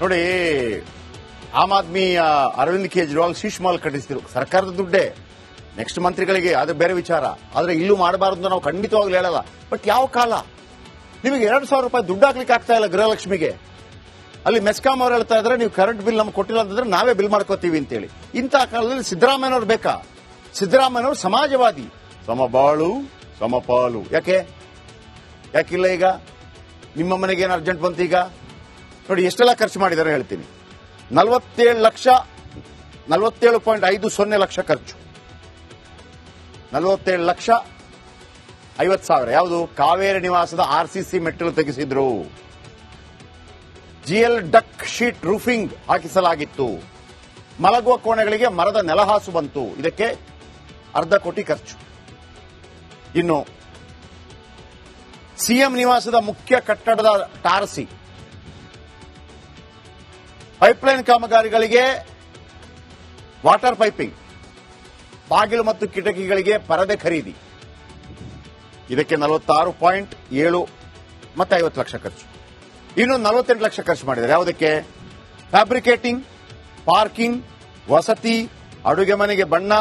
ನೋಡಿ, ಆಮ್ ಆದ್ಮಿ ಅರವಿಂದ್ ಕೇಜ್ರಿವಾಲ್ ಶೀಶ್ ಮಾಲ್ ಕಟ್ಟಿಸಿದ್ರು, ಸರ್ಕಾರದ ದುಡ್ಡೇ, ನೆಕ್ಸ್ಟ್ ಮಂತ್ರಿಗಳಿಗೆ, ಅದು ಬೇರೆ ವಿಚಾರ. ಆದ್ರೆ ಇಲ್ಲೂ ಮಾಡಬಾರದು ಅಂತ ನಾವು ಖಂಡಿತವಾಗ್ಲೂ ಹೇಳಲ್ಲ. ಬಟ್ ಯಾವ ಕಾಲ ನಿಮಗೆ 2,000 ರೂಪಾಯಿ ದುಡ್ಡು ಹಾಕ್ಲಿಕ್ಕೆ ಆಗ್ತಾ ಇಲ್ಲ ಗೃಹಲಕ್ಷ್ಮಿಗೆ? ಅಲ್ಲಿ ಮೆಸ್ಕಾಂ ಅವ್ರು ಹೇಳ್ತಾ ಇದ್ರೆ ನೀವು ಕರೆಂಟ್ ಬಿಲ್ ನಮ್ಗೆ ಕೊಟ್ಟಿಲ್ಲ ಅಂತಂದ್ರೆ ನಾವೇ ಬಿಲ್ ಮಾಡ್ಕೋತೀವಿ ಅಂತೇಳಿ. ಇಂತಹ ಕಾಲದಲ್ಲಿ ಸಿದ್ದರಾಮಯ್ಯನವ್ರು ಬೇಕಾ? ಸಿದ್ದರಾಮಯ್ಯನವರು ಸಮಾಜವಾದಿ, ಸಮಬಾಳು ಸಮಪಾಲು. ಯಾಕಿಲ್ಲ? ಈಗ ನಿಮ್ಮ ಮನೆಗೆ ಏನು ಅರ್ಜೆಂಟ್ ಬಂತು? ಈಗ ನೋಡಿ ಎಷ್ಟೆಲ್ಲ ಖರ್ಚು ಮಾಡಿದ್ದಾರೆ ಹೇಳ್ತೀನಿ. 47.50 ಲಕ್ಷ ಖರ್ಚು, 47,50,000. ಯಾವುದು? ಕಾವೇರಿ ನಿವಾಸದ RCC ಮೆಟ್ಟಿಲು ತೆಗೆಸಿದ್ರು, GL ಡಕ್ ಶೀಟ್ ರೂಫಿಂಗ್ ಹಾಕಿಸಲಾಗಿತ್ತು, ಮಲಗುವ ಕೋಣೆಗಳಿಗೆ ಮರದ ನೆಲಹಾಸು ಬಂತು, ಇದಕ್ಕೆ 1/2 ಕೋಟಿ ಖರ್ಚು. ಇನ್ನು ಸಿಎಂ ನಿವಾಸದ ಮುಖ್ಯ ಕಟ್ಟಡದ ಟಾರಸಿ, ಪೈಪ್ಲೈನ್ ಕಾಮಗಾರಿಗಳಿಗೆ ವಾಟರ್ ಪೈಪಿಂಗ್, ಬಾಗಿಲು ಮತ್ತು ಕಿಟಕಿಗಳಿಗೆ ಪರದೆ ಖರೀದಿ, ಇದಕ್ಕೆ 46.7 ಮತ್ತೆ 50 ಲಕ್ಷ ಖರ್ಚು. ಇನ್ನು 48 ಲಕ್ಷ ಖರ್ಚು ಮಾಡಿದ್ದಾರೆ. ಯಾವುದಕ್ಕೆ? ಫ್ಯಾಬ್ರಿಕೇಟಿಂಗ್, ಪಾರ್ಕಿಂಗ್, ವಸತಿ, ಅಡುಗೆ ಮನೆಗೆ ಬಣ್ಣ,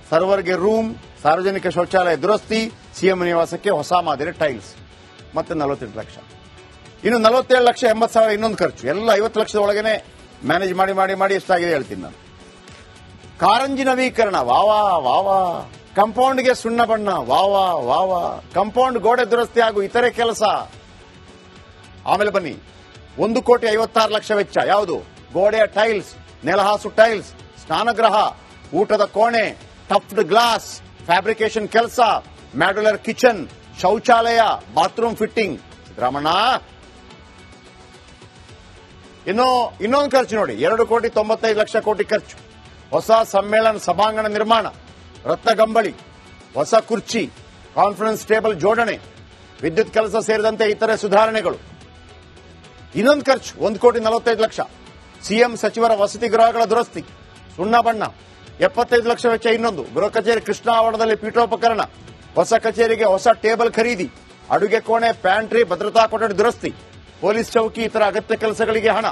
ಸರ್ವರ್ಗೆ ರೂಮ್, ಸಾರ್ವಜನಿಕ ಶೌಚಾಲಯ ದುರಸ್ತಿ, ಸಿಎಂ ನಿವಾಸಕ್ಕೆ ಹೊಸ ಮಾದರಿ ಟೈಲ್ಸ್, ಮತ್ತೆ 48 ಲಕ್ಷ. ಇನ್ನು 47,80,000 ಇನ್ನೊಂದು ಖರ್ಚು. ಎಲ್ಲ 50 ಲಕ್ಷದ ಒಳಗೇನೆ ಮ್ಯಾನೇಜ್ ಮಾಡಿ ಮಾಡಿ ಮಾಡಿ ಎಷ್ಟಾಗಿದೆ ಹೇಳ್ತೀನಿ ನಾನು. ಕಾರಂಜಿ ನವೀಕರಣ, ವಾವಾ ವಾವಾ. ಕಾಂಪೌಂಡ್ಗೆ ಸುಣ್ಣ ಬಣ್ಣ, ವಾವಾ ವಾವಾ. ಕಾಂಪೌಂಡ್ ಗೋಡೆ ದುರಸ್ತಿ ಹಾಗೂ ಇತರೆ ಕೆಲಸ. ಆಮೇಲೆ ಬನ್ನಿ, 1,56 ಲಕ್ಷ ವೆಚ್ಚ. ಯಾವುದು? ಗೋಡೆಯ ಟೈಲ್ಸ್, ನೆಲಹಾಸು ಟೈಲ್ಸ್, ಸ್ನಾನಗೃಹ, ಊಟದ ಕೋಣೆ, ಟಫ್ಡ್ ಗ್ಲಾಸ್, ಫ್ಯಾಬ್ರಿಕೇಶನ್ ಕೆಲಸ, ಮಾಡ್ಯುಲರ್ ಕಿಚನ್, ಶೌಚಾಲಯ, ಬಾತ್ರೂಮ್ ಫಿಟ್ಟಿಂಗ್. ಸಿದ್ದರಾಮಣ್ಣ ಇನ್ನೊಂದು ಖರ್ಚು ನೋಡಿ, 2,95 ಲಕ್ಷ ಖರ್ಚು. ಹೊಸ ಸಮ್ಮೇಳನ ಸಭಾಂಗಣ ನಿರ್ಮಾಣ, ರತ್ನಗಂಬಳಿ, ಹೊಸ ಕುರ್ಚಿ, ಕಾನ್ಫರೆನ್ಸ್ ಟೇಬಲ್ ಜೋಡಣೆ, ವಿದ್ಯುತ್ ಕೆಲಸ ಸೇರಿದಂತೆ ಇತರೆ ಸುಧಾರಣೆಗಳು. ಇನ್ನೊಂದು ಖರ್ಚು 1,45 ಲಕ್ಷ. ಸಿಎಂ ಸಚಿವರ ವಸತಿ ಗೃಹಗಳ ದುರಸ್ತಿ, ಸುಣ್ಣ ಬಣ್ಣ, 75 ಲಕ್ಷ ವೆಚ್ಚ. ಇನ್ನೊಂದು ಗೃಹ ಕಚೇರಿ ಕೃಷ್ಣ ಆವರಣದಲ್ಲಿ ಪೀಠೋಪಕರಣ, ಹೊಸ ಕಚೇರಿಗೆ ಹೊಸ ಟೇಬಲ್ ಖರೀದಿ, ಅಡುಗೆ ಕೋಣೆ, ಪ್ಯಾಂಟ್ರಿ, ಭದ್ರತಾ ಕೊಠಡಿ ದುರಸ್ತಿ, ಪೊಲೀಸ್ ಚೌಕಿ, ಇತರ ಅಗತ್ಯ ಕೆಲಸಗಳಿಗೆ ಹಣ.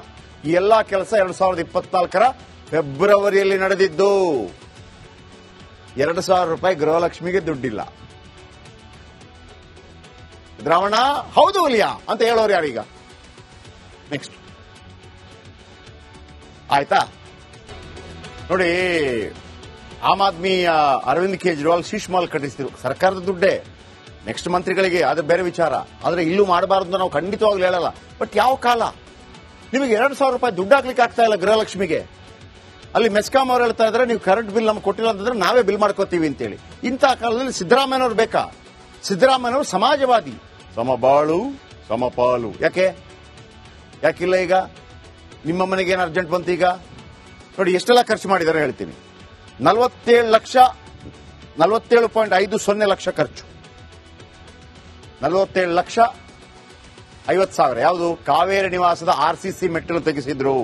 ಈ ಎಲ್ಲಾ ಕೆಲಸ 2024ರ ಫೆಬ್ರವರಿಯಲ್ಲಿ ನಡೆದಿದ್ದು. 2,000 ರೂಪಾಯಿ ಗೃಹಲಕ್ಷ್ಮಿಗೆ ದುಡ್ಡಿಲ್ಲ. ಸಿದ್ದರಾಮಣ್ಣ ಹೌದು ಹುಲಿಯಾ ಅಂತ ಹೇಳೋರು ಯಾರೀಗ? ನೆಕ್ಸ್ಟ್ ಆಯ್ತಾ? ನೋಡಿ, ಆಮ್ ಆದ್ಮಿ ಅರವಿಂದ್ ಕೇಜ್ರಿವಾಲ್ ಶೀಶ್ ಮಾಲ್ ಕಟ್ಟಿಸಿದ್ರು, ಸರ್ಕಾರದ ದುಡ್ಡೇ, ನೆಕ್ಸ್ಟ್ ಮಂತ್ರಿಗಳಿಗೆ, ಅದು ಬೇರೆ ವಿಚಾರ. ಆದ್ರೆ ಇಲ್ಲೂ ಮಾಡಬಾರದು ಅಂತ ನಾವು ಖಂಡಿತವಾಗ್ಲೂ ಹೇಳಲ್ಲ. ಬಟ್ ಯಾವ ಕಾಲ ನಿಮಗೆ 2,000 ರೂಪಾಯಿ ದುಡ್ಡು ಹಾಕ್ಲಿಕ್ಕೆ ಆಗ್ತಾ ಇಲ್ಲ ಗೃಹಲಕ್ಷ್ಮಿಗೆ? ಅಲ್ಲಿ ಮೆಸ್ಕಾಂ ಅವ್ರು ಹೇಳ್ತಾ ಇದ್ರೆ ನೀವು ಕರೆಂಟ್ ಬಿಲ್ ನಮ್ಗೆ ಕೊಟ್ಟಿಲ್ಲ ಅಂತಂದ್ರೆ ನಾವೇ ಬಿಲ್ ಮಾಡ್ಕೋತೀವಿ ಅಂತೇಳಿ. ಇಂತಹ ಕಾಲದಲ್ಲಿ ಸಿದ್ದರಾಮಯ್ಯನವ್ರು ಬೇಕಾ? ಸಿದ್ದರಾಮಯ್ಯನವರು ಸಮಾಜವಾದಿ, ಸಮಬಾಳು ಸಮಪಾಲು. ಯಾಕಿಲ್ಲ? ಈಗ ನಿಮ್ಮ ಮನೆಗೆ ಏನು ಅರ್ಜೆಂಟ್ ಬಂತು? ಈಗ ನೋಡಿ ಎಷ್ಟೆಲ್ಲ ಖರ್ಚು ಮಾಡಿದ್ದಾರೆ ಹೇಳ್ತೀನಿ. 47.50 ಲಕ್ಷ ಖರ್ಚು, 47,50,000. ಯಾವುದು? ಕಾವೇರಿ ನಿವಾಸದ RCC ಮೆಟ್ಟಿಲು ತೆಗೆಸಿದ್ರು,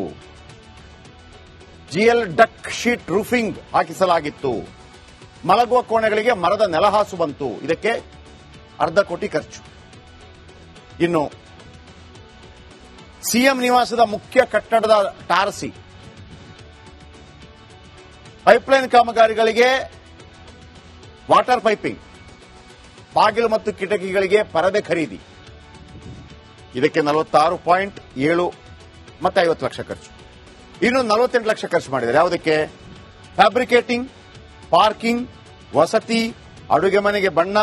GL ಡಕ್ ಶೀಟ್ ರೂಫಿಂಗ್ ಹಾಕಿಸಲಾಗಿತ್ತು, ಮಲಗುವ ಕೋಣೆಗಳಿಗೆ ಮರದ ನೆಲಹಾಸು ಬಂತು, ಇದಕ್ಕೆ 1/2 ಕೋಟಿ ಖರ್ಚು. ಇನ್ನು ಸಿಎಂ ನಿವಾಸದ ಮುಖ್ಯ ಕಟ್ಟಡದ ಟಾರಸಿ, ಪೈಪ್ಲೈನ್ ಕಾಮಗಾರಿಗಳಿಗೆ ವಾಟರ್ ಪೈಪಿಂಗ್, ಬಾಗಿಲು ಮತ್ತು ಕಿಟಕಿಗಳಿಗೆ ಪರದೆ ಖರೀದಿ, ಇದಕ್ಕೆ 46.7 ಮತ್ತೆ 50 ಲಕ್ಷ ಖರ್ಚು. ಇನ್ನು 48 ಲಕ್ಷ ಖರ್ಚು ಮಾಡಿದ್ದಾರೆ. ಯಾವುದಕ್ಕೆ? ಫ್ಯಾಬ್ರಿಕೇಟಿಂಗ್, ಪಾರ್ಕಿಂಗ್, ವಸತಿ, ಅಡುಗೆ ಮನೆಗೆ ಬಣ್ಣ,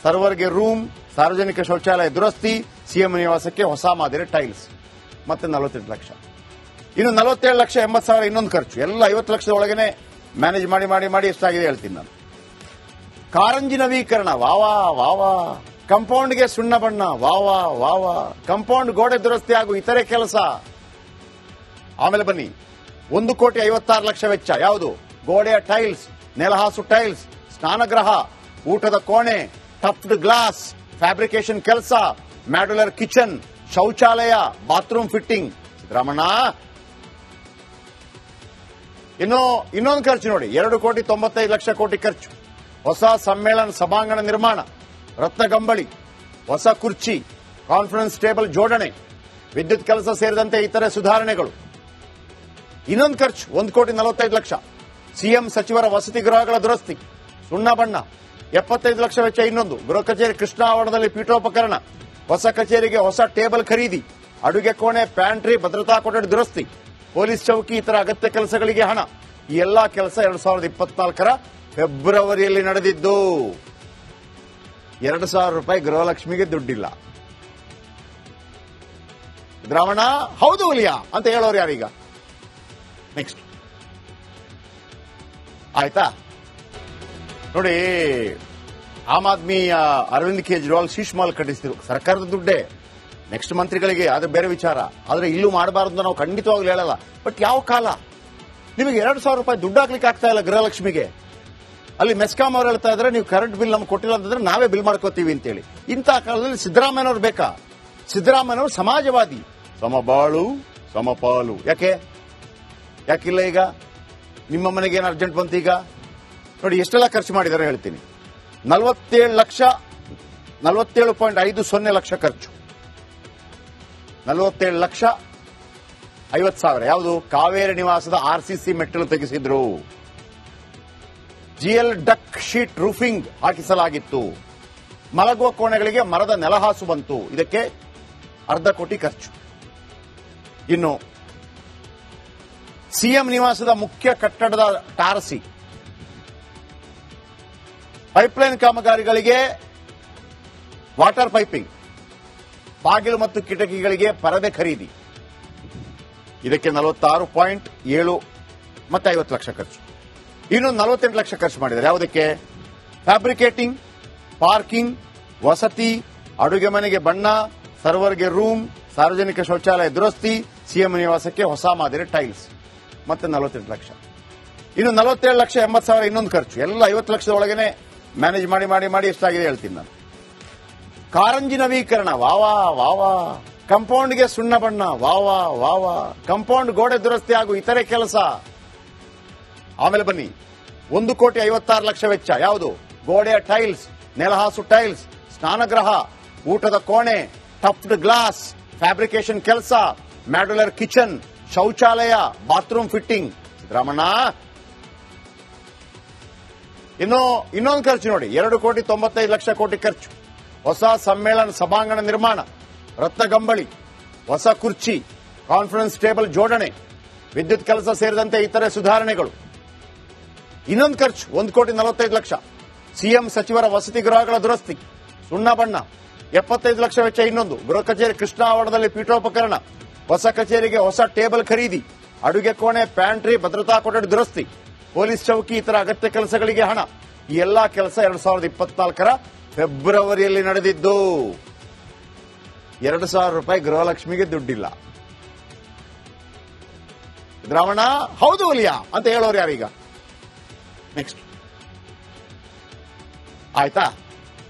ಸರ್ವರ್ಗೆ ರೂಮ್, ಸಾರ್ವಜನಿಕ ಶೌಚಾಲಯ ದುರಸ್ತಿ, ಸಿಎಂ ನಿವಾಸಕ್ಕೆ ಹೊಸ ಮಾದರಿ ಟೈಲ್ಸ್, ಮತ್ತೆ 48 ಲಕ್ಷ. ಇನ್ನು 47,80,000 ಇನ್ನೊಂದು ಖರ್ಚು. ಎಲ್ಲ 50 ಲಕ್ಷದ ಒಳಗೇನೆ ಮ್ಯಾನೇಜ್ ಮಾಡಿ ಮಾಡಿ ಮಾಡಿ ಎಷ್ಟಾಗಿದೆ ಹೇಳ್ತೀನಿ ನಾನು. ಕಾರಂಜಿ ನವೀಕರಣ, ವಾವಾ ವಾವಾ. ಕಾಂಪೌಂಡ್ಗೆ ಸುಣ್ಣ ಬಣ್ಣ, ವಾವಾ ವಾವಾ. ಕಾಂಪೌಂಡ್ ಗೋಡೆ ದುರಸ್ತಿ ಹಾಗೂ ಇತರೆ ಕೆಲಸ. ಆಮೇಲೆ ಬನ್ನಿ, 1,56 ಲಕ್ಷ ವೆಚ್ಚ. ಯಾವುದು? ಗೋಡೆಯ ಟೈಲ್ಸ್, ನೆಲಹಾಸು ಟೈಲ್ಸ್, ಸ್ನಾನಗೃಹ, ಊಟದ ಕೋಣೆ, ಟಫ್ಡ್ ಗ್ಲಾಸ್, ಫ್ಯಾಬ್ರಿಕೇಶನ್ ಕೆಲಸ, ಮಾಡ್ಯುಲರ್ ಕಿಚನ್, ಶೌಚಾಲಯ, ಬಾತ್ರೂಮ್ ಫಿಟ್ಟಿಂಗ್. ಸಿದ್ದರಾಮಣ್ಣ ಇನ್ನೊಂದು ಖರ್ಚು ನೋಡಿ, 2,95 ಲಕ್ಷ ಖರ್ಚು. ಹೊಸ ಸಮ್ಮೇಳನ ಸಭಾಂಗಣ ನಿರ್ಮಾಣ, ರತ್ನಗಂಬಳಿ, ಹೊಸ ಕುರ್ಚಿ, ಕಾನ್ಫರೆನ್ಸ್ ಟೇಬಲ್ ಜೋಡಣೆ, ವಿದ್ಯುತ್ ಕೆಲಸ ಸೇರಿದಂತೆ ಇತರೆ ಸುಧಾರಣೆಗಳು. ಇನ್ನೊಂದು ಖರ್ಚು 1,45,00,000 ಸಿಎಂ ಸಚಿವರ ವಸತಿ ಗೃಹಗಳ ದುರಸ್ತಿ, ಸುಣ್ಣ ಬಣ್ಣ 75 ಲಕ್ಷ ವೆಚ್ಚ. ಇನ್ನೊಂದು ಗೃಹ ಕಚೇರಿ ಕೃಷ್ಣ ಆವರಣದಲ್ಲಿ ಪೀಠೋಪಕರಣ, ಹೊಸ ಕಚೇರಿಗೆ ಹೊಸ ಟೇಬಲ್ ಖರೀದಿ, ಅಡುಗೆ ಕೋಣೆ, ಪ್ಯಾಂಟ್ರಿ, ಭದ್ರತಾ ಕೊಠಡಿ ದುರಸ್ತಿ, ಪೊಲೀಸ್ ಚೌಕಿ, ಇತರ ಅಗತ್ಯ ಕೆಲಸಗಳಿಗೆ ಹಣ. ಈ ಎಲ್ಲಾ ಕೆಲಸ 2024ರ ಫೆಬ್ರವರಿಯಲ್ಲಿ ನಡೆದಿದ್ದು. 2,000 ರೂಪಾಯಿ ಗೃಹಲಕ್ಷ್ಮಿಗೆ ದುಡ್ಡಿಲ್ಲ. ಸಿದ್ದರಾಮಣ್ಣ ಹೌದು ಹುಲಿಯಾ ಅಂತ ಹೇಳೋರು ಯಾರೀಗ? ನೆಕ್ಸ್ಟ್ ಆಯ್ತಾ ನೋಡಿ, ಆಮ್ ಆದ್ಮಿ ಅರವಿಂದ್ ಕೇಜ್ರಿವಾಲ್ ಶೀಶ್ ಮಾಲ್ ಕಟ್ಟಿಸಿದ್ರು, ಸರ್ಕಾರದ ದುಡ್ಡೇ, ನೆಕ್ಸ್ಟ್ ಮಂತ್ರಿಗಳಿಗೆ, ಅದು ಬೇರೆ ವಿಚಾರ. ಆದ್ರೆ ಇಲ್ಲೂ ಮಾಡಬಾರದು ಅಂತ ನಾವು ಖಂಡಿತವಾಗ್ಲೂ ಹೇಳಲ್ಲ. ಬಟ್ ಯಾವ ಕಾಲ ನಿಮಗೆ 2,000 ರೂಪಾಯಿ ದುಡ್ಡು ಹಾಕ್ಲಿಕ್ಕೆ ಆಗ್ತಾ ಇಲ್ಲ ಗೃಹಲಕ್ಷ್ಮಿಗೆ? ಅಲ್ಲಿ ಮೆಸ್ಕಾಂ ಅವ್ರು ಹೇಳ್ತಾ ಇದ್ರೆ ನೀವು ಕರೆಂಟ್ ಬಿಲ್ ನಮ್ಗೆ ಕೊಟ್ಟಿಲ್ಲ ಅಂತಂದ್ರೆ ನಾವೇ ಬಿಲ್ ಮಾಡ್ಕೋತೀವಿ ಅಂತೇಳಿ. ಇಂತಹ ಕಾಲದಲ್ಲಿ ಸಿದ್ದರಾಮಯ್ಯನವ್ರು ಬೇಕಾ? ಸಿದ್ದರಾಮಯ್ಯನವರು ಸಮಾಜವಾದಿ, ಸಮಬಾಳು ಸಮಪಾಲು. ಯಾಕಿಲ್ಲ ಈಗ? ನಿಮ್ಮ ಮನೆಗೆ ಏನು ಅರ್ಜೆಂಟ್ ಬಂತು ಈಗ? ನೋಡಿ ಎಷ್ಟೆಲ್ಲ ಖರ್ಚು ಮಾಡಿದ್ದಾರೆ ಹೇಳ್ತೀನಿ. 47.50 ಲಕ್ಷ ಖರ್ಚು, 47,50,000. ಯಾವುದು? ಕಾವೇರಿ ನಿವಾಸದ RCC ಮೆಟ್ಟಿಲು ತೆಗೆಸಿದ್ರು, GL ಡಕ್ ಶೀಟ್ ರೂಫಿಂಗ್ ಹಾಕಿಸಲಾಗಿತ್ತು, ಮಲಗುವ ಕೋಣೆಗಳಿಗೆ ಮರದ ನೆಲಹಾಸು ಬಂತು. ಇದಕ್ಕೆ 1/2 ಕೋಟಿ ಖರ್ಚು. ಇನ್ನು ಸಿಎಂ ನಿವಾಸದ ಮುಖ್ಯ ಕಟ್ಟಡದ ಟಾರಸಿ, ಪೈಪ್ಲೈನ್ ಕಾಮಗಾರಿಗಳಿಗೆ ವಾಟರ್ ಪೈಪಿಂಗ್, ಬಾಗಿಲು ಮತ್ತು ಕಿಟಕಿಗಳಿಗೆ ಪರದೆ ಖರೀದಿ. ಇದಕ್ಕೆ 46.7 ಮತ್ತೆ 50 ಲಕ್ಷ ಖರ್ಚು. ಇನ್ನೊಂದು 48 ಲಕ್ಷ ಖರ್ಚು ಮಾಡಿದ್ದಾರೆ. ಯಾವುದಕ್ಕೆ? ಫ್ಯಾಬ್ರಿಕೇಟಿಂಗ್, ಪಾರ್ಕಿಂಗ್, ವಸತಿ, ಅಡುಗೆ ಮನೆಗೆ ಬಣ್ಣ, ಸರ್ವರ್ಗೆ ರೂಮ್, ಸಾರ್ವಜನಿಕ ಶೌಚಾಲಯ ದುರಸ್ತಿ, ಸಿಎಂ ನಿವಾಸಕ್ಕೆ ಹೊಸ ಮಾದರಿ ಟೈಲ್ಸ್, ಮತ್ತೆ 48 ಲಕ್ಷ. ಇನ್ನು 47,80,000 ಇನ್ನೊಂದು ಖರ್ಚು. ಎಲ್ಲ 50 ಲಕ್ಷದ ಒಳಗೇನೆ ಮ್ಯಾನೇಜ್ ಮಾಡಿ ಮಾಡಿ ಮಾಡಿ ಎಷ್ಟಾಗಿದೆ ಹೇಳ್ತೀನಿ ನಾನು. ಕಾರಂಜಿ ನವೀಕರಣ, ವಾವಾ ವಾವಾ. ಕಂಪೌಂಡ್ಗೆ ಸುಣ್ಣ ಬಣ್ಣ, ವಾವಾ ವಾವಾ. ಕಂಪೌಂಡ್ ಗೋಡೆ ದುರಸ್ತಿ ಹಾಗೂ ಇತರೆ ಕೆಲಸ. ಆಮೇಲೆ ಬನ್ನಿ, 1,56 ಲಕ್ಷ ವೆಚ್ಚ. ಯಾವುದು? ಗೋಡೆಯ ಟೈಲ್ಸ್, ನೆಲಹಾಸು ಟೈಲ್ಸ್, ಸ್ನಾನಗೃಹ, ಊಟದ ಕೋಣೆ, ಟಫ್ಡ್ ಗ್ಲಾಸ್, ಫ್ಯಾಬ್ರಿಕೇಶನ್ ಕೆಲಸ, ಮಾಡ್ಯುಲರ್ ಕಿಚನ್, ಶೌಚಾಲಯ, ಬಾತ್ರೂಮ್ ಫಿಟ್ಟಿಂಗ್. ಸಿದ್ದರಾಮಣ್ಣ ಇನ್ನೊಂದು ಖರ್ಚು ನೋಡಿ, 2,95 ಲಕ್ಷ ಖರ್ಚು. ಹೊಸ ಸಮ್ಮೇಳನ ಸಭಾಂಗಣ ನಿರ್ಮಾಣ, ರತ್ನಗಂಬಳಿ, ಹೊಸ ಕುರ್ಚಿ, ಕಾನ್ಫರೆನ್ಸ್ ಟೇಬಲ್ ಜೋಡಣೆ, ವಿದ್ಯುತ್ ಕೆಲಸ ಸೇರಿದಂತೆ ಇತರೆ ಸುಧಾರಣೆಗಳು. ಇನ್ನೊಂದು ಖರ್ಚು 1,45 ಲಕ್ಷ. ಸಿಎಂ ಸಚಿವರ ವಸತಿ ಗೃಹಗಳ ದುರಸ್ತಿ, ಸುಣ್ಣ ಬಣ್ಣ 75 ಲಕ್ಷ ವೆಚ್ಚ. ಇನ್ನೊಂದು ಗೃಹ ಕಚೇರಿ ಕೃಷ್ಣ ಆವರಣದಲ್ಲಿ ಪೀಠೋಪಕರಣ, ಹೊಸ ಕಚೇರಿಗೆ ಹೊಸ ಟೇಬಲ್ ಖರೀದಿ, ಅಡುಗೆ ಕೋಣೆ, ಪ್ಯಾಂಟ್ರಿ, ಭದ್ರತಾ ಕೊಠಡಿ ದುರಸ್ತಿ, ಪೊಲೀಸ್ ಚೌಕಿ, ಇತರ ಅಗತ್ಯ ಕೆಲಸಗಳಿಗೆ ಹಣ. ಈ ಎಲ್ಲಾ ಕೆಲಸ 2024ರ ಫೆಬ್ರವರಿಯಲ್ಲಿ ನಡೆದಿದ್ದು. 2,000 ರೂಪಾಯಿ ಗೃಹಲಕ್ಷ್ಮಿಗೆ ದುಡ್ಡಿಲ್ಲ. ಸಿದ್ದರಾಮಣ್ಣ ಹೌದು ಹುಲಿಯಾ ಅಂತ ಹೇಳೋರು ಯಾರೀಗ? ನೆಕ್ಸ್ಟ್ ಆಯ್ತಾ?